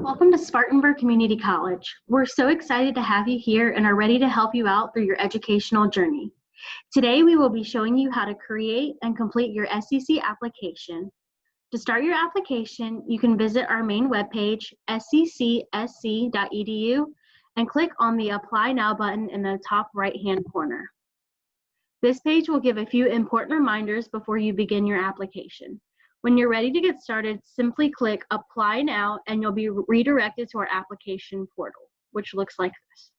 Welcome to Spartanburg Community College. We're so excited to have you here and are ready to help you out through your educational journey. Today, we will be showing you how to create and complete your SEC application. To start your application, you can visit our main webpage, sccSC.edu, and click on the Apply Now button in the top right-hand corner. This page will give a few important reminders before you begin your application. When you're ready to get started, simply click Apply Now and you'll be redirected to our application portal, which looks like this.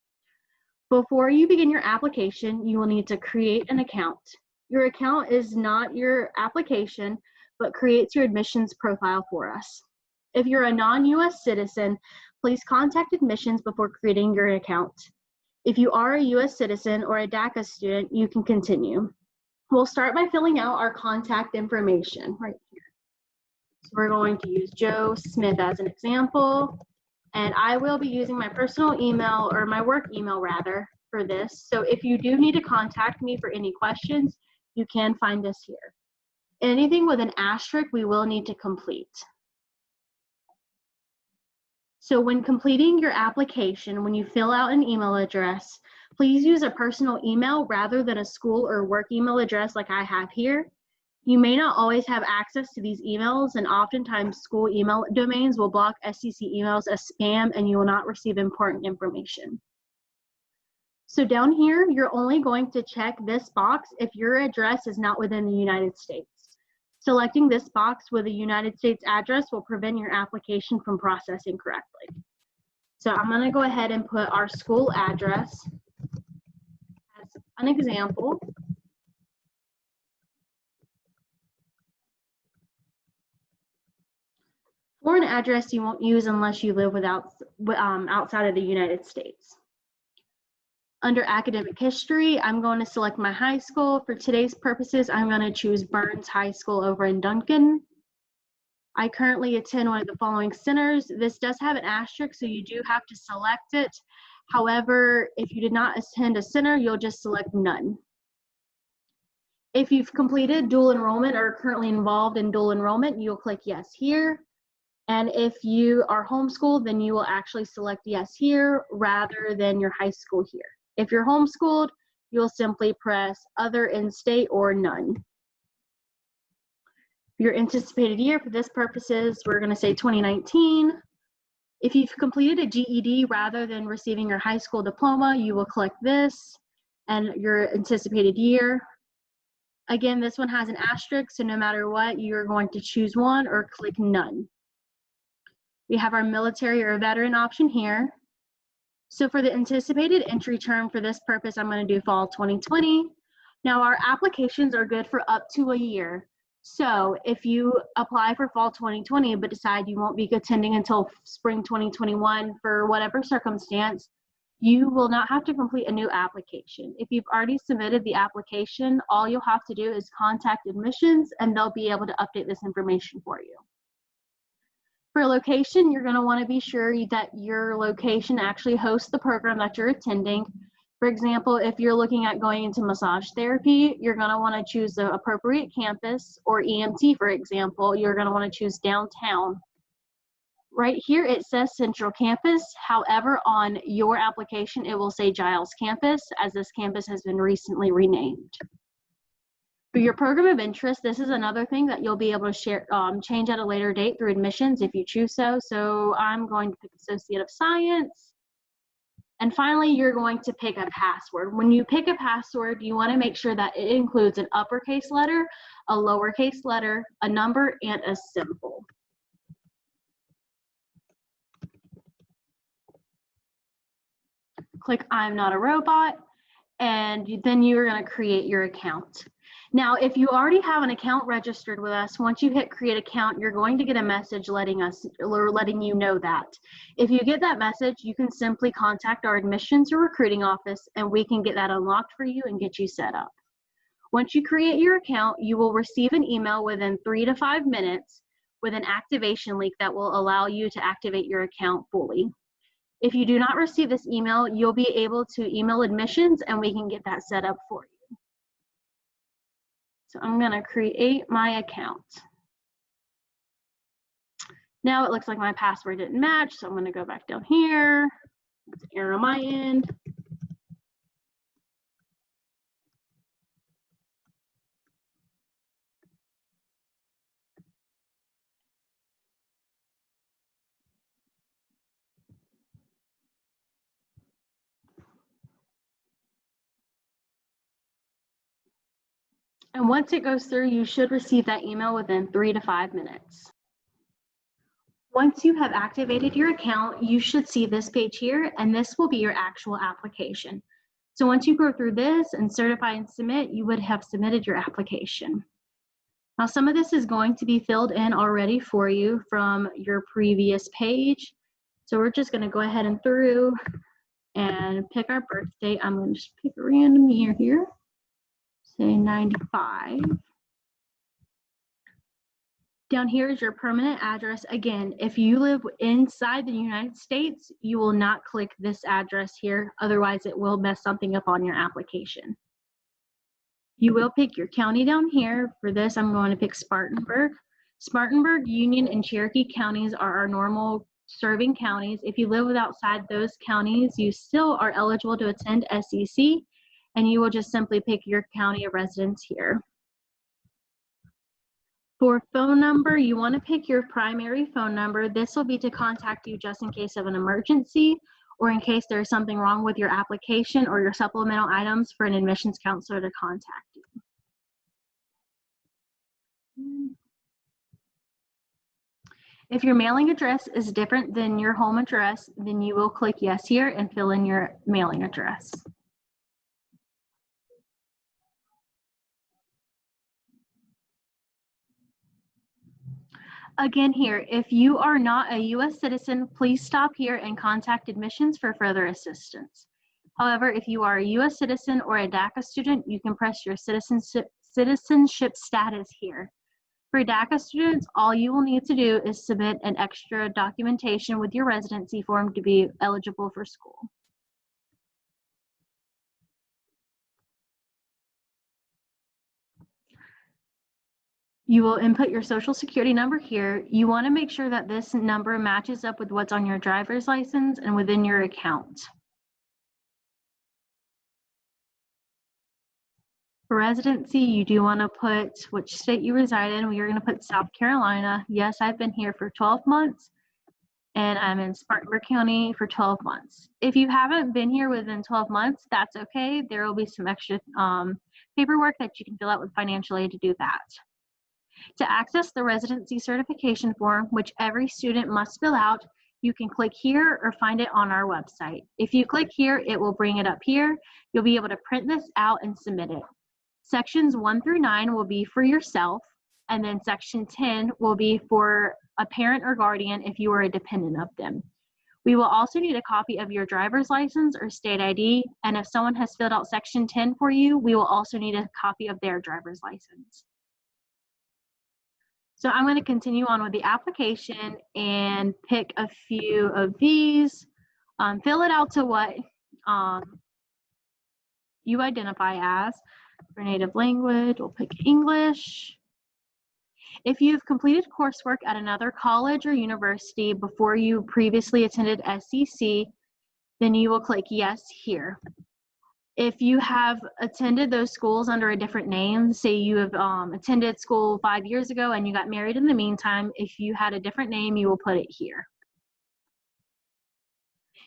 Before you begin your application, you will need to create an account. Your account is not your application, but creates your admissions profile for us. If you're a non-US citizen, please contact admissions before creating your account. If you are a US citizen or a DACA student, you can continue. We'll start by filling out our contact information right here. So we're going to use Joe Smith as an example, and I will be using my personal email, or my work email rather, for this. So if you do need to contact me for any questions, you can find us here. Anything with an asterisk, we will need to complete. So when completing your application, when you fill out an email address, please use a personal email rather than a school or work email address like I have here. You may not always have access to these emails, and oftentimes school email domains will block SEC emails as spam and you will not receive important information. So down here, you're only going to check this box if your address is not within the United States. Selecting this box with a United States address will prevent your application from processing correctly. So I'm going to go ahead and put our school address as an example. Foreign address you won't use unless you live outside of the United States. Under academic history, I'm going to select my high school. For today's purposes, I'm going to choose Burns High School over in Duncan. I currently attend one of the following centers. This does have an asterisk, so you do have to select it. However, if you did not attend a center, you'll just select none. If you've completed dual enrollment or are currently involved in dual enrollment, you'll click yes here. And if you are homeschooled, then you will actually select yes here rather than your high school here. If you're homeschooled, you'll simply press other in-state or none. Your anticipated year for this purposes, we're going to say 2019. If you've completed a GED rather than receiving your high school diploma, you will click this and your anticipated year. Again, this one has an asterisk, so no matter what, you're going to choose one or click none. We have our military or veteran option here. So for the anticipated entry term for this purpose, I'm going to do fall 2020. Now our applications are good for up to a year. So if you apply for fall 2020 but decide you won't be attending until spring 2021 for whatever circumstance, you will not have to complete a new application. If you've already submitted the application, all you'll have to do is contact admissions and they'll be able to update this information for you. For location, you're going to want to be sure that your location actually hosts the program that you're attending. For example, if you're looking at going into massage therapy, you're going to want to choose the appropriate campus, or EMT, for example, you're going to want to choose downtown. Right here, it says Central Campus. However, on your application, it will say Giles Campus, as this campus has been recently renamed. For your program of interest, this is another thing that you'll be able to change at a later date through admissions if you choose so. So I'm going to pick Associate of Science. And finally, you're going to pick a password. When you pick a password, you want to make sure that it includes an uppercase letter, a lowercase letter, a number, and a symbol. Click I'm not a robot, and then you're going to create your account. Now, if you already have an account registered with us, once you hit create account, you're going to get a message letting you know that. If you get that message, you can simply contact our admissions or recruiting office and we can get that unlocked for you and get you set up. Once you create your account, you will receive an email within 3 to 5 minutes with an activation link that will allow you to activate your account fully. If you do not receive this email, you'll be able to email admissions and we can get that set up for you. So I'm going to create my account. Now it looks like my password didn't match, so I'm going to go back down here. It's an error on my end. And once it goes through, you should receive that email within 3 to 5 minutes. Once you have activated your account, you should see this page here, and this will be your actual application. So once you go through this and certify and submit, you would have submitted your application. Now, some of this is going to be filled in already for you from your previous page. So we're just going to go ahead and through and pick our birth date. I'm going to just pick a random year here, say 95. Down here is your permanent address. Again, if you live inside the United States, you will not click this address here. Otherwise, it will mess something up on your application. You will pick your county down here. For this, I'm going to pick Spartanburg. Spartanburg, Union, and Cherokee counties are our normal serving counties. If you live outside those counties, you still are eligible to attend SEC, and you will just simply pick your county of residence here. For phone number, you want to pick your primary phone number. This will be to contact you just in case of an emergency or in case there's something wrong with your application or your supplemental items for an admissions counselor to contact you. If your mailing address is different than your home address, then you will click yes here and fill in your mailing address. Again here, if you are not a U.S. citizen, please stop here and contact admissions for further assistance. However, if you are a U.S. citizen or a DACA student, you can press your citizenship status here. For DACA students, all you will need to do is submit an extra documentation with your residency form to be eligible for school. You will input your social security number here. You want to make sure that this number matches up with what's on your driver's license and within your account. For residency, you do want to put which state you reside in. We are going to put South Carolina. Yes, I've been here for 12 months and I'm in Spartanburg County for 12 months. If you haven't been here within 12 months, that's okay. There will be some extra paperwork that you can fill out with financial aid to do that. To access the residency certification form, which every student must fill out, you can click here or find it on our website. If you click here, it will bring it up here. You'll be able to print this out and submit it. Sections 1 through 9 will be for yourself, and then section 10 will be for a parent or guardian if you are a dependent of them. We will also need a copy of your driver's license or state ID, and if someone has filled out section 10 for you, we will also need a copy of their driver's license. So I'm going to continue on with the application and pick a few of these. Fill it out to what you identify as. For native language, we'll pick English. If you've completed coursework at another college or university before you previously attended SEC, then you will click yes here. If you have attended those schools under a different name, say you have attended school 5 years ago and you got married in the meantime, if you had a different name, you will put it here.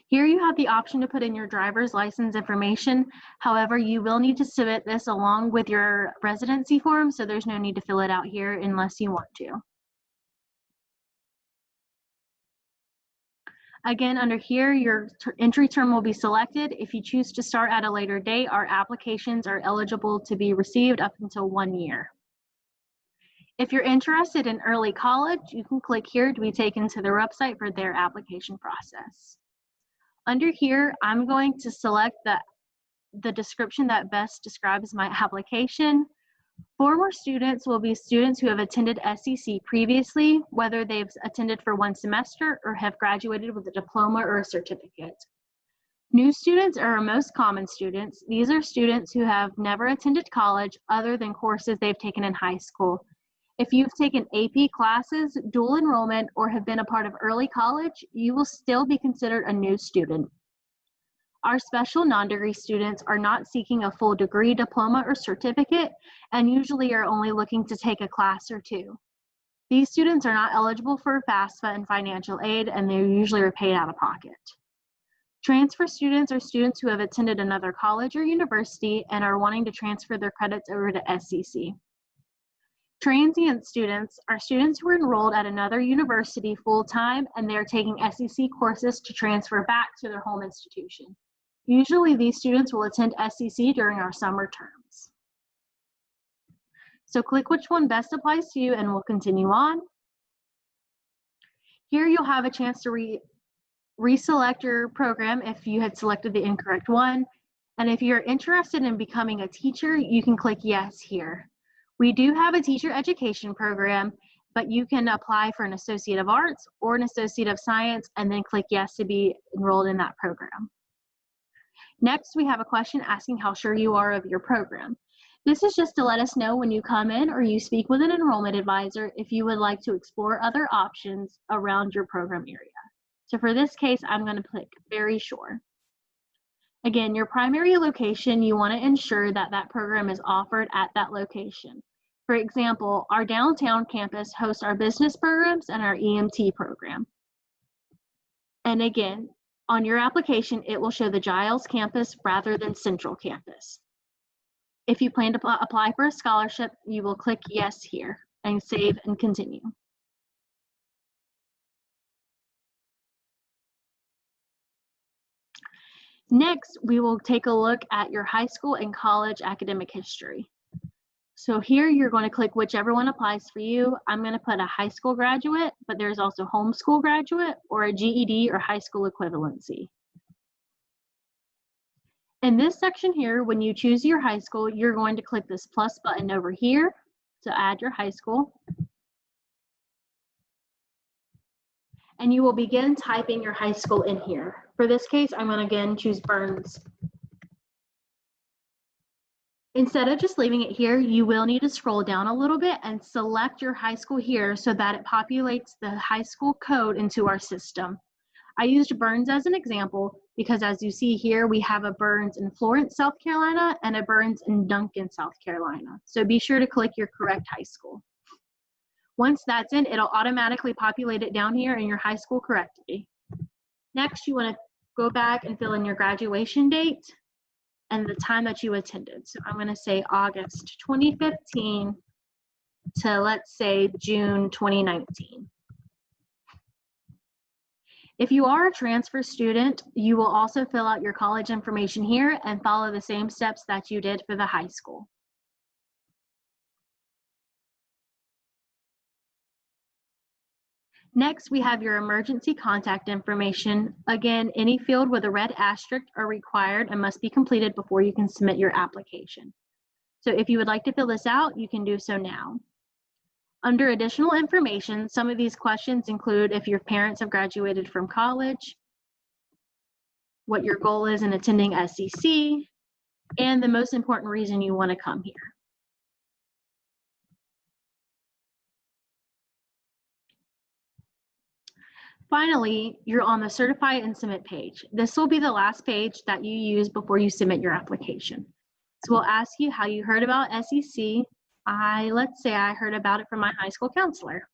Here you have the option to put in your driver's license information. However, you will need to submit this along with your residency form, so there's no need to fill it out here unless you want to. Again, under here, your entry term will be selected. If you choose to start at a later date, our applications are eligible to be received up until 1 year. If you're interested in early college, you can click here to be taken to their website for their application process. Under here, I'm going to select the description that best describes my application. Former students will be students who have attended SEC previously, whether they've attended for 1 semester or have graduated with a diploma or a certificate. New students are our most common students. These are students who have never attended college other than courses they've taken in high school. If you've taken AP classes, dual enrollment, or have been a part of early college, you will still be considered a new student. Our special non-degree students are not seeking a full degree, diploma, or certificate, and usually are only looking to take a class or two. These students are not eligible for FAFSA and financial aid, and they usually are paid out of pocket. Transfer students are students who have attended another college or university and are wanting to transfer their credits over to SCC. Transient students are students who are enrolled at another university full-time and they're taking SCC courses to transfer back to their home institution. Usually these students will attend SCC during our summer terms. So click which one best applies to you and we'll continue on. Here you'll have a chance to reselect your program if you had selected the incorrect one. And if you're interested in becoming a teacher, you can click yes here. We do have a teacher education program, but you can apply for an Associate of Arts or an Associate of Science and then click yes to be enrolled in that program. Next, we have a question asking how sure you are of your program. This is just to let us know when you come in or you speak with an enrollment advisor if you would like to explore other options around your program area. So for this case, I'm going to click very sure. Again, your primary location, you want to ensure that that program is offered at that location. For example, our downtown campus hosts our business programs and our EMT program. And again, on your application, it will show the Giles campus rather than Central campus. If you plan to apply for a scholarship, you will click yes here and save and continue. Next, we will take a look at your high school and college academic history. So here you're going to click whichever one applies for you. I'm going to put a high school graduate, but there's also homeschool graduate or a GED or high school equivalency. In this section here, when you choose your high school, you're going to click this plus button over here to add your high school. And you will begin typing your high school in here. For this case, I'm going to again choose Burns. Instead of just leaving it here, you will need to scroll down a little bit and select your high school here so that it populates the high school code into our system. I used Burns as an example because as you see here, we have a Burns in Florence, South Carolina and a Burns in Duncan, South Carolina. So be sure to click your correct high school. Once that's in, it'll automatically populate it down here in your high school correctly. Next, you want to go back and fill in your graduation date and the time that you attended. So I'm going to say August 2015 to, let's say, June 2019. If you are a transfer student, you will also fill out your college information here and follow the same steps that you did for the high school. Next, we have your emergency contact information. Again, any field with a red asterisk are required and must be completed before you can submit your application. So if you would like to fill this out, you can do so now. Under additional information, some of these questions include if your parents have graduated from college, what your goal is in attending SCC, and the most important reason you want to come here. Finally, you're on the Certify and Submit page. This will be the last page that you use before you submit your application. So we'll ask you how you heard about SCC. Let's say I heard about it from my high school counselor.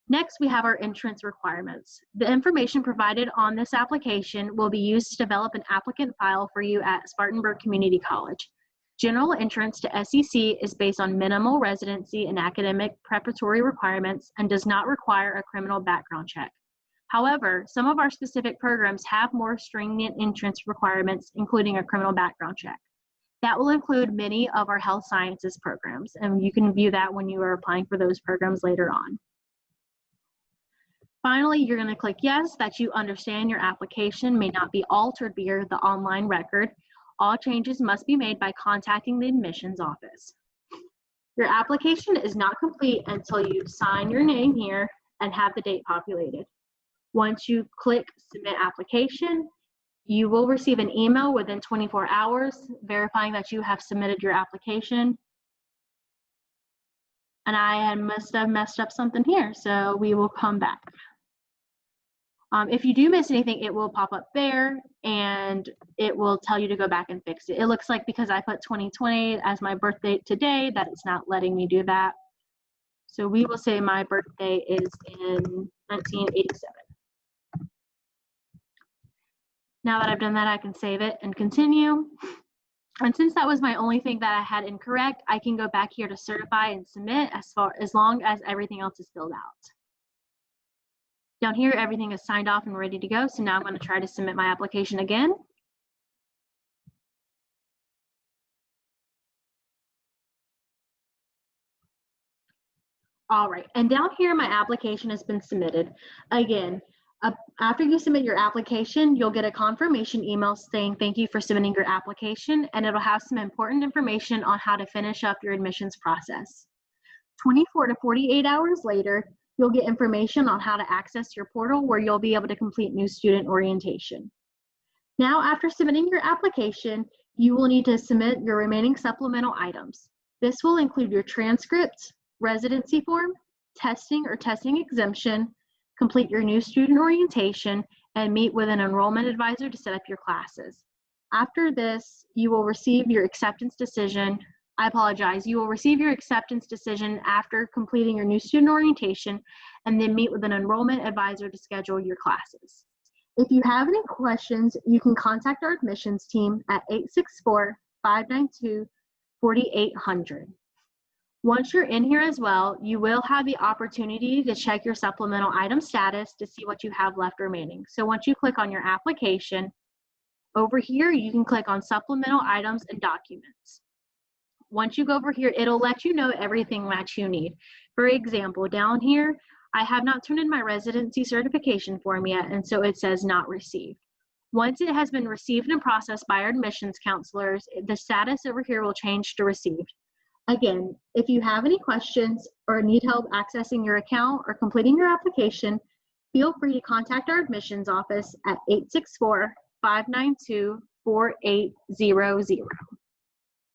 Next, we have our entrance requirements. The information provided on this application will be used to develop an applicant file for you at Spartanburg Community College. General entrance to SCC is based on minimal residency and academic preparatory requirements and does not require a criminal background check. However, some of our specific programs have more stringent entrance requirements, including a criminal background check. That will include many of our health sciences programs, and you can view that when you are applying for those programs later on. Finally, you're going to click yes, that you understand your application may not be altered via the online record. All changes must be made by contacting the admissions office. Your application is not complete until you sign your name here and have the date populated. Once you click Submit Application, you will receive an email within 24 hours verifying that you have submitted your application. and I must have messed up something here, so we will come back. If you do miss anything, it will pop up there and it will tell you to go back and fix it. It looks like because I put 2020 as my birthday today that it's not letting me do that. So we will say my birthday is in 1987. Now that I've done that, I can save it and continue. And since that was my only thing that I had incorrect, I can go back here to certify and submit as long as everything else is filled out. Down here, everything is signed off and ready to go. So now I'm going to try to submit my application again. All right, and down here, my application has been submitted. Again, after you submit your application, you'll get a confirmation email saying thank you for submitting your application, and it'll have some important information on how to finish up your admissions process. 24 to 48 hours later, you'll get information on how to access your portal where you'll be able to complete new student orientation. Now, after submitting your application, you will need to submit your remaining supplemental items. This will include your transcript, residency form, testing or testing exemption, complete your new student orientation, and meet with an enrollment advisor to set up your classes. After this, you will receive your acceptance decision. You will receive your acceptance decision after completing your new student orientation and then meet with an enrollment advisor to schedule your classes. If you have any questions, you can contact our admissions team at 864-592-4800. Once you're in here as well, you will have the opportunity to check your supplemental item status to see what you have left remaining. So once you click on your application, over here, you can click on supplemental items and documents. Once you go over here, it'll let you know everything that you need. For example, down here, I have not turned in my residency certification form yet, and so it says not received. Once it has been received and processed by our admissions counselors, the status over here will change to received. Again, if you have any questions or need help accessing your account or completing your application, feel free to contact our admissions office at 864-592-4800.